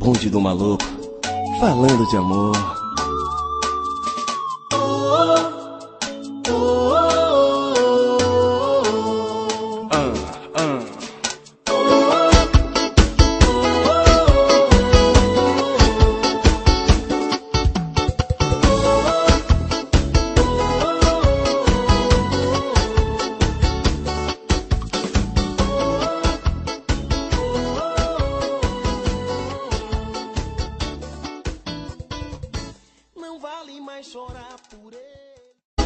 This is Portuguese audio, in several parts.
Bonde do maluco, falando de amor. Não vale mais chorar por ele.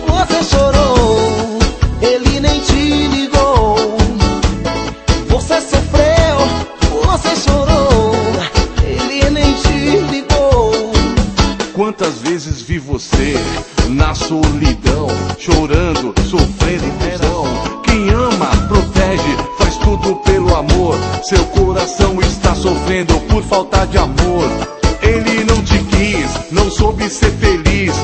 Você chorou, ele nem te ligou. Você sofreu, você chorou, ele nem te ligou. Quantas vezes vi você na solidão, chorando, sofrendo ilusão. Quem ama, protege, faz tudo pelo amor. Seu coração está sofrendo por falta de amor. Ele não te quis, não soube ser feliz.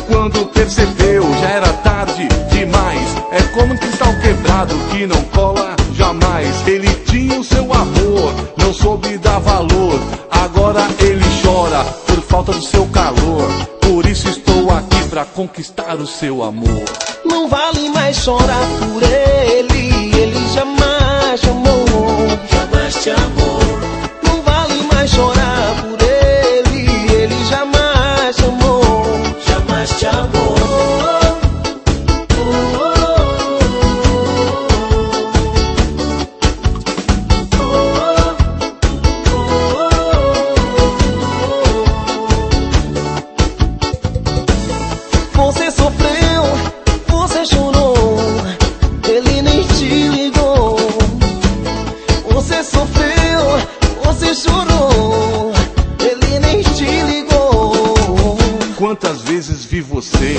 Quando percebeu, já era tarde demais. É como um cristal quebrado que não cola jamais. Ele tinha o seu amor, não soube dar valor. Agora ele chora por falta do seu calor. Por isso estou aqui pra conquistar o seu amor. Não vale mais chorar por ele, ele jamais te amou. Jamais te amou. Não vale mais chorar por ele, ele jamais te amou. Jamais te amou. Você sofreu, você chorou, ele nem te ligou. Você sofreu, você chorou, ele nem te ligou. Quantas vezes vi você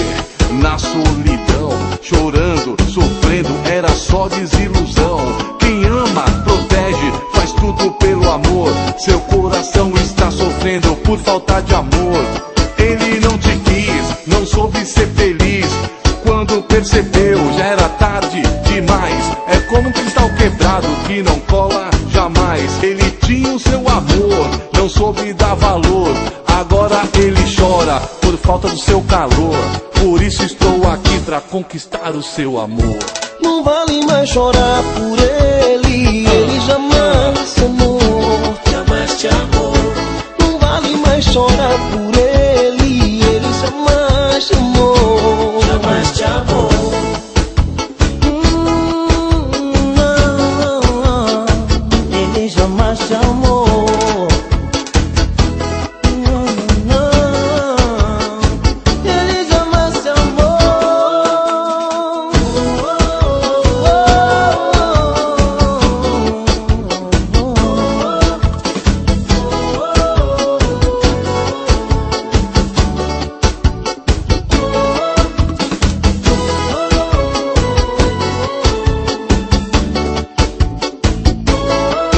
na solidão, chorando, sofrendo, era só desilusão. Quem ama, protege, faz tudo pelo amor. Seu coração está sofrendo por falta de amor. Ele não te quis, não soube ser feliz. Quando percebeu, já era tarde demais. É como um cristal quebrado que não cola jamais. Ele tinha o seu amor, não soube dar valor. Agora ele chora por falta do seu calor. Por isso estou aqui pra conquistar o seu amor. Não vale mais chorar por ele, ele jamais te amou. Jamais te amou. Não vale mais chorar por ele, ele jamais te amou. Jamais te amou. Não, ele jamais te amou.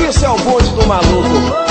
Esse é o bonde do maluco.